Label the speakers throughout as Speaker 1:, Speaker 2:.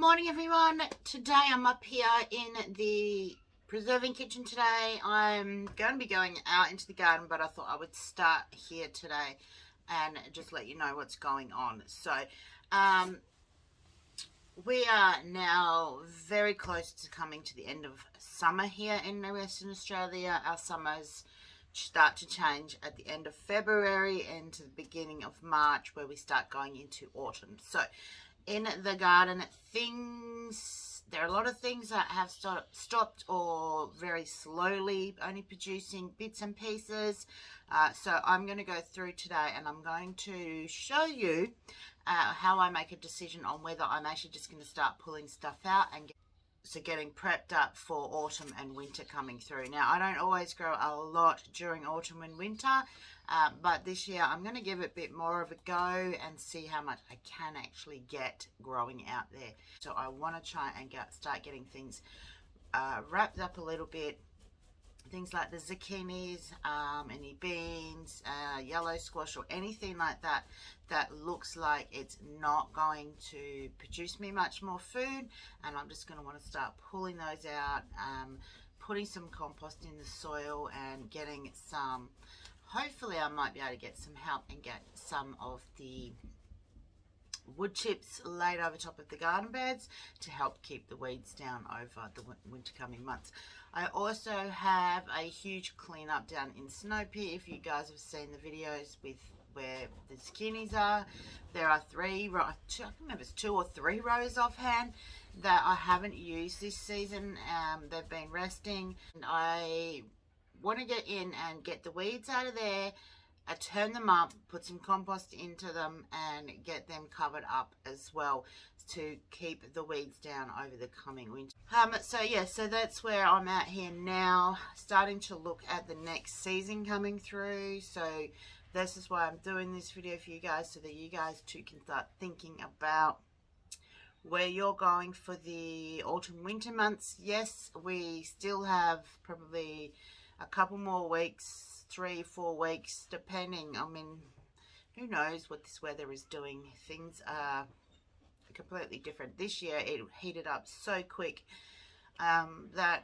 Speaker 1: Morning everyone. Today I'm up here in the preserving kitchen today. I'm going to be going out into the garden, but I thought I would start here today and just let you know what's going on. So we are now very close to coming to the end of summer here in Western Australia. Our summers start to change at the end of February and to the beginning of March, where we start going into autumn. So in the garden, there are a lot of things that have stopped or very slowly only producing bits and pieces. So I'm going to go through today and I'm going to show you how I make a decision on whether I'm actually just going to start pulling stuff out and getting prepped up for autumn and winter coming through. Now, I don't always grow a lot during autumn and winter, but this year I'm going to give it a bit more of a go and see how much I can actually get growing out there. So I want to try and start getting things wrapped up a little bit. Things like the zucchinis, any beans, yellow squash, or anything like that that looks like it's not going to produce me much more food, and I'm just going to want to start pulling those out, putting some compost in the soil and getting some, hopefully I might be able to get some help and get some of the wood chips laid over top of the garden beds to help keep the weeds down over the winter coming months. I also have a huge cleanup down in Snoopy. If you guys have seen the videos with where the zucchinis are, there are I can't remember, it's 2 or 3 rows offhand that I haven't used this season. They've been resting, and I want to get in and get the weeds out of there. I turn them up, put some compost into them, and get them covered up as well to keep the weeds down over the coming winter. So that's where I'm at here now, starting to look at the next season coming through. So this is why I'm doing this video for you guys, so that you guys too can start thinking about where you're going for the autumn winter months. Yes, we still have probably a couple more weeks, 3-4 weeks, depending. I mean, who knows what this weather is doing. Things are completely different. This year it heated up so quick that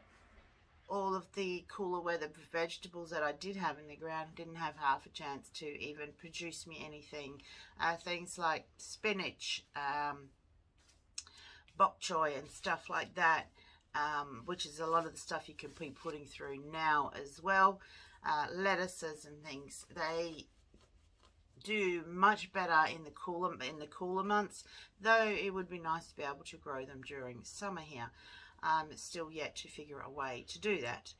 Speaker 1: all of the cooler weather vegetables that I did have in the ground didn't have half a chance to even produce me anything. Things like spinach, bok choy and stuff like that, which is a lot of the stuff you can be putting through now as well. Lettuces and things, they do much better in the cooler months, though it would be nice to be able to grow them during summer here. It's still yet to figure a way to do that,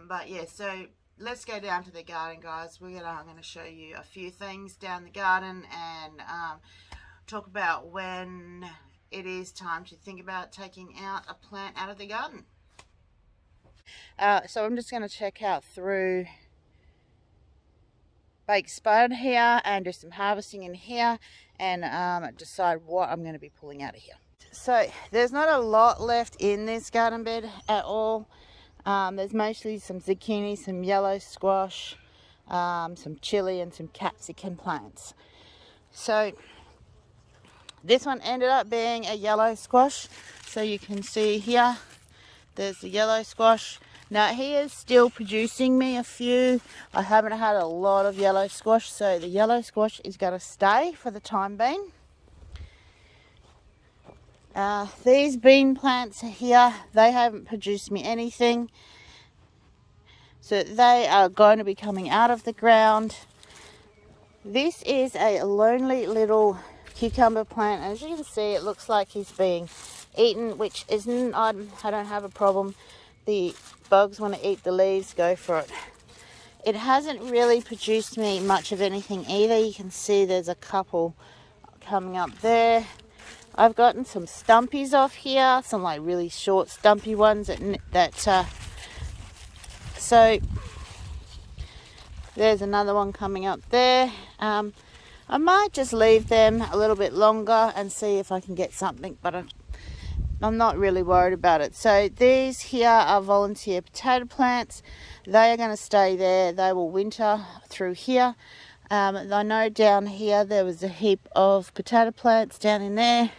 Speaker 1: but yeah, so let's go down to the garden, guys. I'm going to show you a few things down the garden and talk about when it is time to think about taking out a plant out of the garden. So I'm just going to check out through baked spud here and do some harvesting in here and decide what I'm going to be pulling out of here. So there's not a lot left in this garden bed at all. There's mostly some zucchini, some yellow squash, some chili and some capsicum plants. So this one ended up being a yellow squash. So you can see here, there's the yellow squash. Now he is still producing me a few. I haven't had a lot of yellow squash, so the yellow squash is going to stay for the time being. These bean plants here, they haven't produced me anything, so they are going to be coming out of the ground. This is a lonely little cucumber plant. As you can see, it looks like he's being eaten, which isn't, I don't have a problem. The bugs want to eat the leaves, go for it. It hasn't really produced me much of anything either. You can see there's a couple coming up there. I've gotten some stumpies off here, some like really short stumpy ones so there's another one coming up there. I might just leave them a little bit longer and see if I can get something, but I'm not really worried about it. So these here are volunteer potato plants. They are going to stay there. They will winter through here. I know down here there was a heap of potato plants down in there.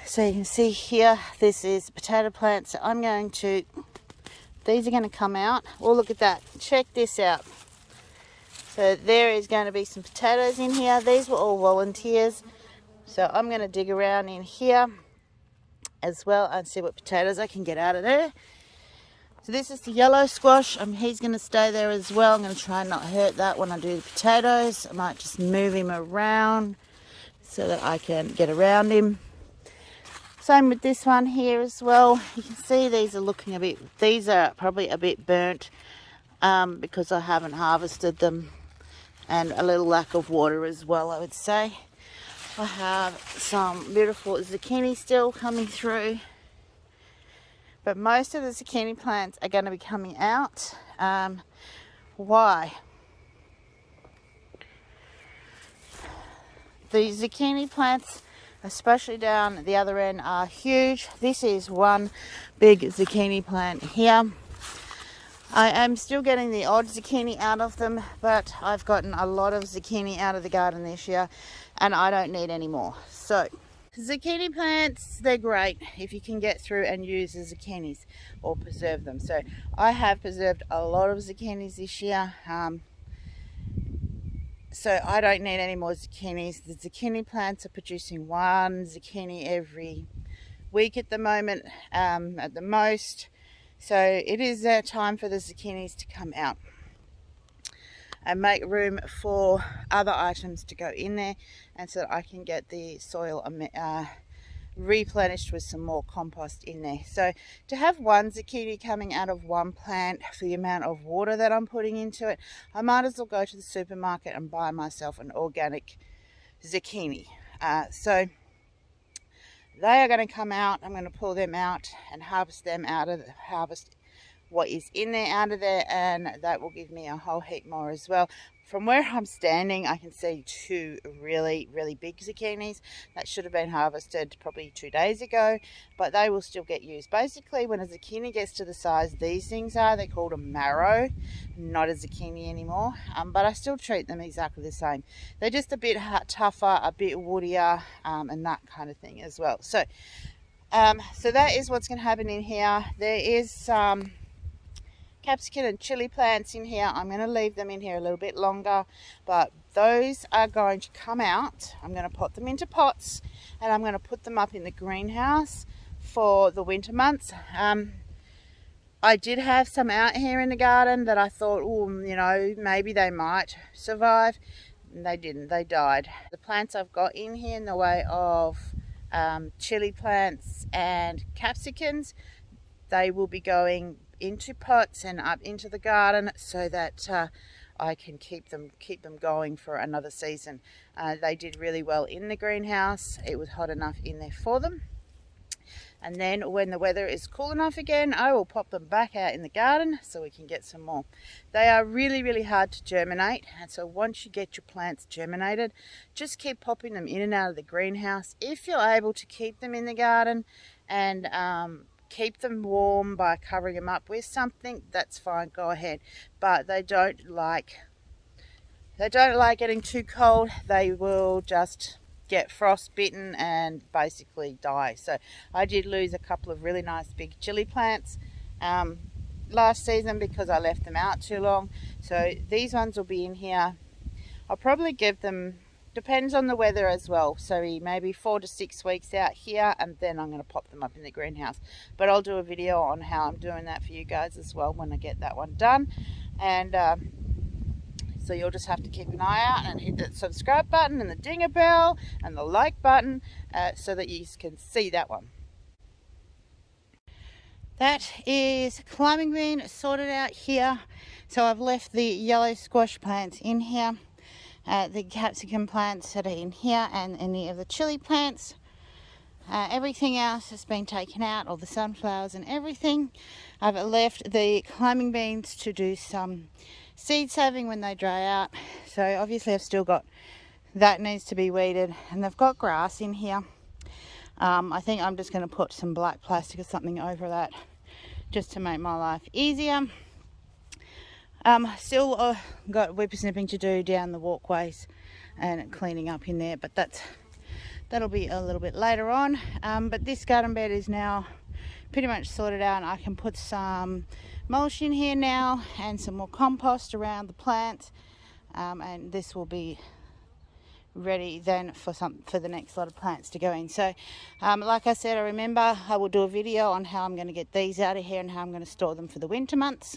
Speaker 1: So you can see here, this is potato plants. So I'm going to, these are going to come out. Oh, look at that. Check this out. So there is going to be some potatoes in here. These were all volunteers. So I'm going to dig around in here as well and see what potatoes I can get out of there. So this is the yellow squash. He's going to stay there as well. I'm going to try and not hurt that when I do the potatoes. I might just move him around so that I can get around him. Same with this one here as well. You can see these are looking a bit, these are probably a bit burnt because I haven't harvested them, and a little lack of water as well, I would say. I have some beautiful zucchini still coming through, but most of the zucchini plants are going to be coming out. Why? The zucchini plants, especially down the other end, are huge. This is one big zucchini plant here. I am still getting the odd zucchini out of them, but I've gotten a lot of zucchini out of the garden this year, and I don't need any more. So zucchini plants, they're great if you can get through and use the zucchinis or preserve them. So I have preserved a lot of zucchinis this year. So I don't need any more zucchinis. The zucchini plants are producing one zucchini every week at the moment, at the most. So it is time for the zucchinis to come out and make room for other items to go in there, and so that I can get the soil replenished with some more compost in there. So to have one zucchini coming out of one plant for the amount of water that I'm putting into it, I might as well go to the supermarket and buy myself an organic zucchini. So they are going to come out. I'm going to pull them out and harvest them out of harvest what is in there out of there, and that will give me a whole heap more as well. From where I'm standing, I can see two really big zucchinis that should have been harvested probably 2 days ago, but they will still get used. Basically, when a zucchini gets to the size these things are, they're called a marrow, not a zucchini anymore, but I still treat them exactly the same. They're just a bit tougher, a bit woodier, and that kind of thing as well. So that is what's going to happen in here. There is some capsicum and chili plants in here. I'm going to leave them in here a little bit longer, but those are going to come out. I'm going to put them into pots, and I'm going to put them up in the greenhouse for the winter months. I did have some out here in the garden that I thought, oh, you know, maybe they might survive. And they didn't. They died. The plants I've got in here in the way of chili plants and capsicums, they will be going into pots and up into the garden so that I can keep them going for another season. They did really well in the greenhouse. It was hot enough in there for them. And then when the weather is cool enough again, I will pop them back out in the garden so we can get some more. They are really hard to germinate, and so once you get your plants germinated, just keep popping them in and out of the greenhouse. If you're able to keep them in the garden and keep them warm by covering them up with something, that's fine, go ahead. But they don't like getting too cold. They will just get frostbitten and basically die. So I did lose a couple of really nice big chili plants last season because I left them out too long. So these ones will be in here. I'll probably give them, depends on the weather as well, so maybe 4 to 6 weeks out here, and then I'm going to pop them up in the greenhouse. But I'll do a video on how I'm doing that for you guys as well when I get that one done. And so you'll just have to keep an eye out and hit that subscribe button and the dinger bell and the like button so that you can see that one. That is climbing bean sorted out here. So I've left the yellow squash plants in here, the capsicum plants that are in here, and any of the chili plants. Everything else has been taken out, all the sunflowers and everything. I've left the climbing beans to do some seed saving when they dry out. So obviously I've still got, that needs to be weeded, and they've got grass in here. I think I'm just going to put some black plastic or something over that just to make my life easier. Still got whippersnipping to do down the walkways and cleaning up in there, but that'll be a little bit later on. But this garden bed is now pretty much sorted out, and I can put some mulch in here now and some more compost around the plants, and this will be ready then for the next lot of plants to go in. So like I said, I remember I will do a video on how I'm going to get these out of here and how I'm going to store them for the winter months.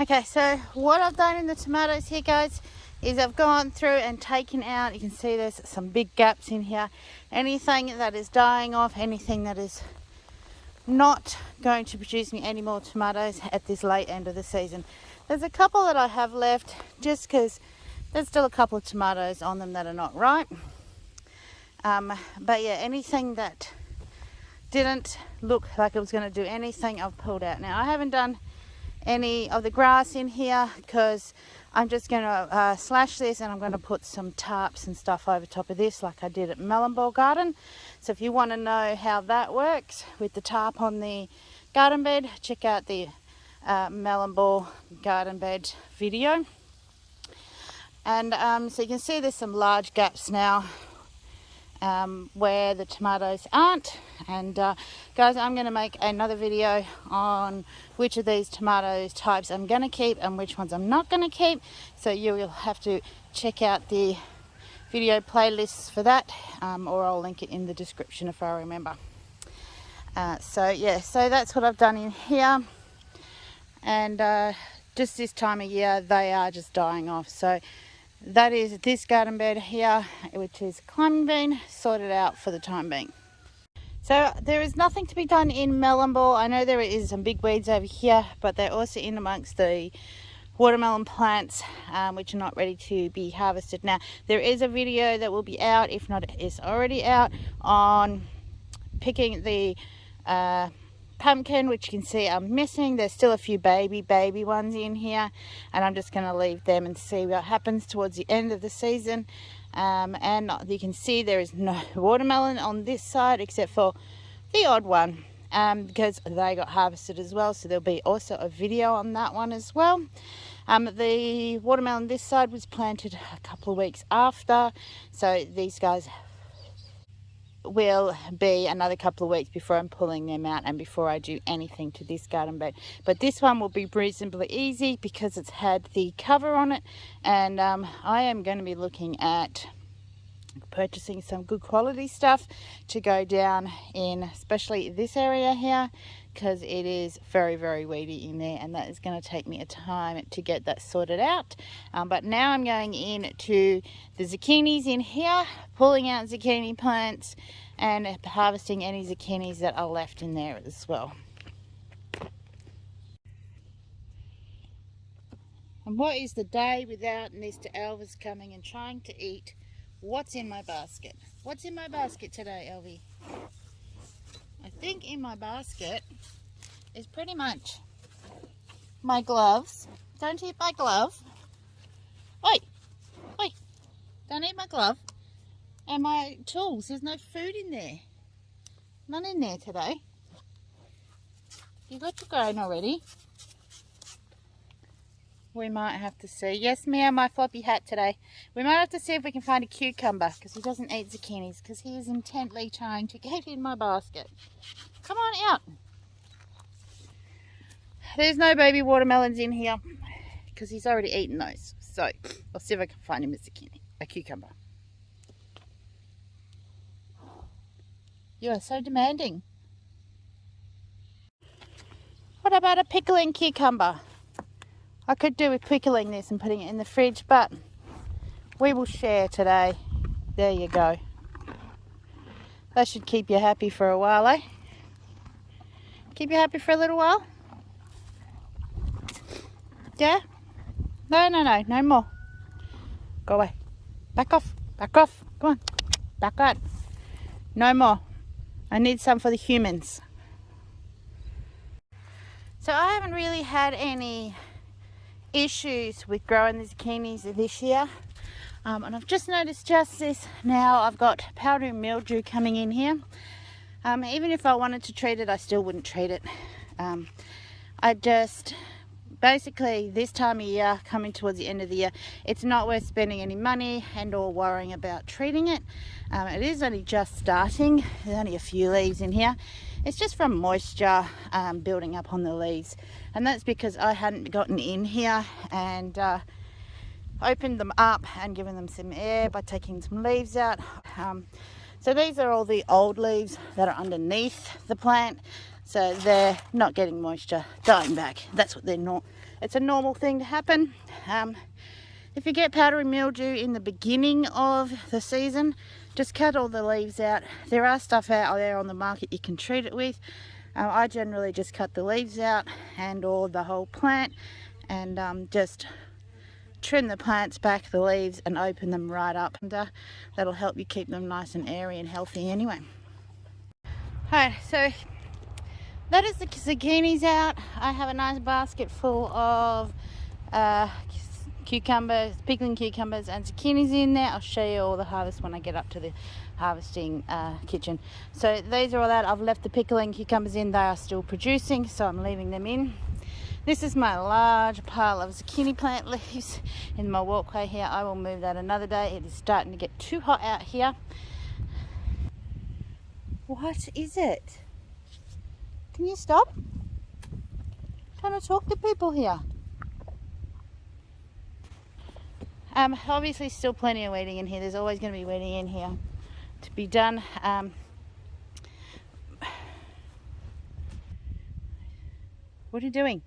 Speaker 1: Okay, so what I've done in the tomatoes here, guys, is I've gone through and taken out, you can see there's some big gaps in here, anything that is dying off, anything that is not going to produce me any more tomatoes at this late end of the season. There's a couple that I have left just because there's still a couple of tomatoes on them that are not ripe. But yeah, anything that didn't look like it was going to do anything, I've pulled out. Now I haven't done any of the grass in here because I'm just going to slash this, and I'm going to put some tarps and stuff over top of this like I did at Melon Ball Garden. So if you want to know how that works with the tarp on the garden bed, check out the Melon Ball Garden Bed video. And so you can see there's some large gaps now where the tomatoes aren't. And guys, I'm going to make another video on which of these tomatoes types I'm going to keep and which ones I'm not going to keep. So you will have to check out the video playlists for that, or I'll link it in the description if I remember. So yeah, so that's what I've done in here. And just this time of year, they are just dying off. So that is this garden bed here, which is climbing bean, sorted out for the time being. So there is nothing to be done in melon ball. I know there is some big weeds over here, but they're also in amongst the watermelon plants, which are not ready to be harvested. Now there is a video that will be out, if not it's already out, on picking the pumpkin, which you can see I'm missing. There's still a few baby ones in here, and I'm just going to leave them and see what happens towards the end of the season. And you can see there is no watermelon on this side except for the odd one, because they got harvested as well, so there'll be also a video on that one as well. The watermelon this side was planted a couple of weeks after, so these guys will be another couple of weeks before I'm pulling them out and before I do anything to this garden bed. But this one will be reasonably easy because it's had the cover on it, and I am going to be looking at purchasing some good quality stuff to go down in, especially this area here, because it is very weedy in there, and that is going to take me a time to get that sorted out. But now I'm going into the zucchinis in here, pulling out zucchini plants and harvesting any zucchinis that are left in there as well. And what is the day without Mr. Elvis coming and trying to eat what's in my basket? What's in my basket today, Elvie? I think in my basket is pretty much my gloves. Don't eat my glove. Oi! Oi! Don't eat my glove. And my tools. There's no food in there. None in there today. You got your grain already. We might have to see. Yes, Meow, my floppy hat today. We might have to see if we can find a cucumber, because he doesn't eat zucchinis, because he is intently trying to get in my basket. Come on out. There's no baby watermelons in here, because he's already eaten those. So I'll see if I can find him a cucumber. You are so demanding. What about a pickling cucumber? I could do with pickling this and putting it in the fridge, but we will share today. There you go. That should keep you happy for a while, eh? Keep you happy for a little while? Yeah? No more. Go away. Back off. Come on. Back out. No more. I need some for the humans. So I haven't really had any issues with growing the zucchinis this year, and I've just noticed just this now. I've got powdery mildew coming in here. Even if I wanted to treat it, I still wouldn't treat it. I just basically this time of year, coming towards the end of the year, it's not worth spending any money and or worrying about treating it. It is only just starting. There's only a few leaves in here. It's just from moisture building up on the leaves, and that's because I hadn't gotten in here and opened them up and given them some air by taking some leaves out. So these are all the old leaves that are underneath the plant, so they're not getting moisture, dying back. That's what they're not. It's a normal thing to happen. If you get powdery mildew in the beginning of the season, just cut all the leaves out. There are stuff out there on the market you can treat it with. I generally just cut the leaves out and or the whole plant, and just trim the plants back, the leaves, and open them right up, and that'll help you keep them nice and airy and healthy anyway. Alright, so that is the zucchinis out. I have a nice basket full of cucumbers, pickling cucumbers and zucchinis in there. I'll show you all the harvest when I get up to the harvesting kitchen. So these are all out. I've left the pickling cucumbers in. They are still producing, so I'm leaving them in. This is my large pile of zucchini plant leaves in my walkway here. I will move that another day. It is starting to get too hot out here. What is it? Can you stop? I'm trying to talk to people here. Obviously still plenty of weeding in here. There's always going to be weeding in here to be done. What are you doing?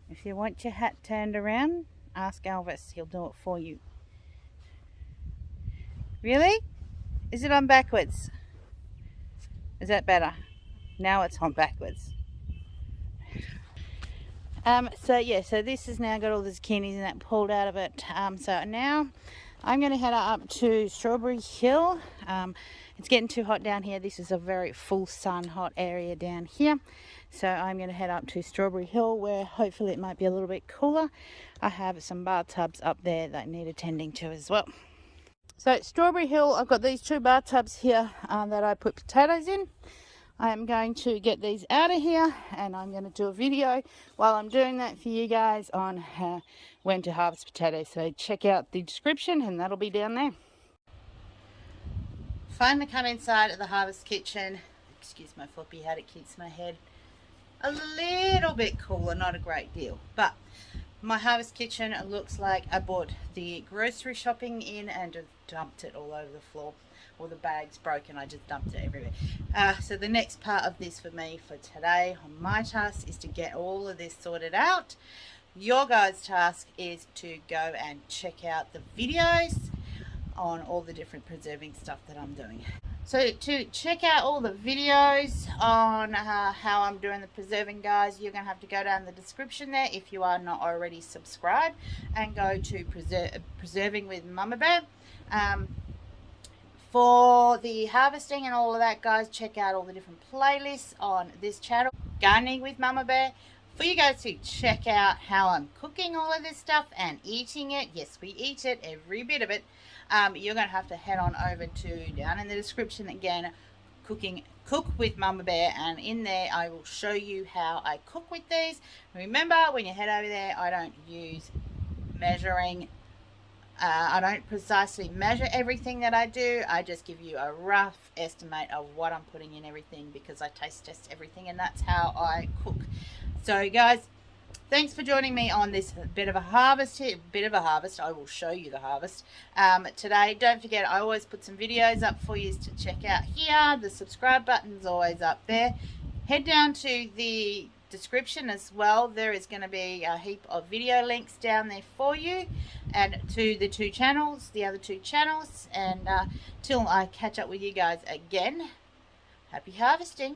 Speaker 1: If you want your hat turned around, ask Elvis. He'll do it for you. Really? Is it on backwards? Is that better? Now it's on backwards. So this has now got all the zucchinis and that pulled out of it. So now I'm going to head up to Strawberry Hill. It's getting too hot down here. This is a very full sun hot area down here. So I'm going to head up to Strawberry Hill, where hopefully it might be a little bit cooler. I have some bathtubs up there that need attending to as well. So at Strawberry Hill, I've got these 2 bathtubs here that I put potatoes in. I am going to get these out of here, and I'm going to do a video while I'm doing that for you guys on when to harvest potatoes. So check out the description and that'll be down there. Finally come inside of the harvest kitchen. Excuse my floppy hat, it keeps my head a little bit cooler, not a great deal. But my harvest kitchen, it looks like I bought the grocery shopping in and just dumped it all over the floor. All the bags broken, I just dumped it everywhere. So the next part of this for me for today on my task is to get all of this sorted out. Your guys' task is to go and check out the videos on all the different preserving stuff that I'm doing. So to check out all the videos on how I'm doing the preserving, guys, you're going to have to go down the description there if you are not already subscribed, and go to Preserving with Mumma Bear. For the harvesting and all of that, guys, check out all the different playlists on this channel, Gardening with Mumma Bear, for you guys to check out how I'm cooking all of this stuff and eating it. Yes, we eat it, every bit of it. You're going to have to head on over to down in the description again, Cook with Mumma Bear, and in there I will show you how I cook with these. Remember, when you head over there, I don't use measuring. I don't precisely measure everything that I do. I just give you a rough estimate of what I'm putting in everything, because I taste test everything, and that's how I cook. So guys, thanks for joining me on this bit of a harvest here. I will show you the harvest today. Don't forget, I always put some videos up for you to check out here. The subscribe button's always up there. Head down to the description as well. There is going to be a heap of video links down there for you, and to the other two channels. And till I catch up with you guys again, happy harvesting.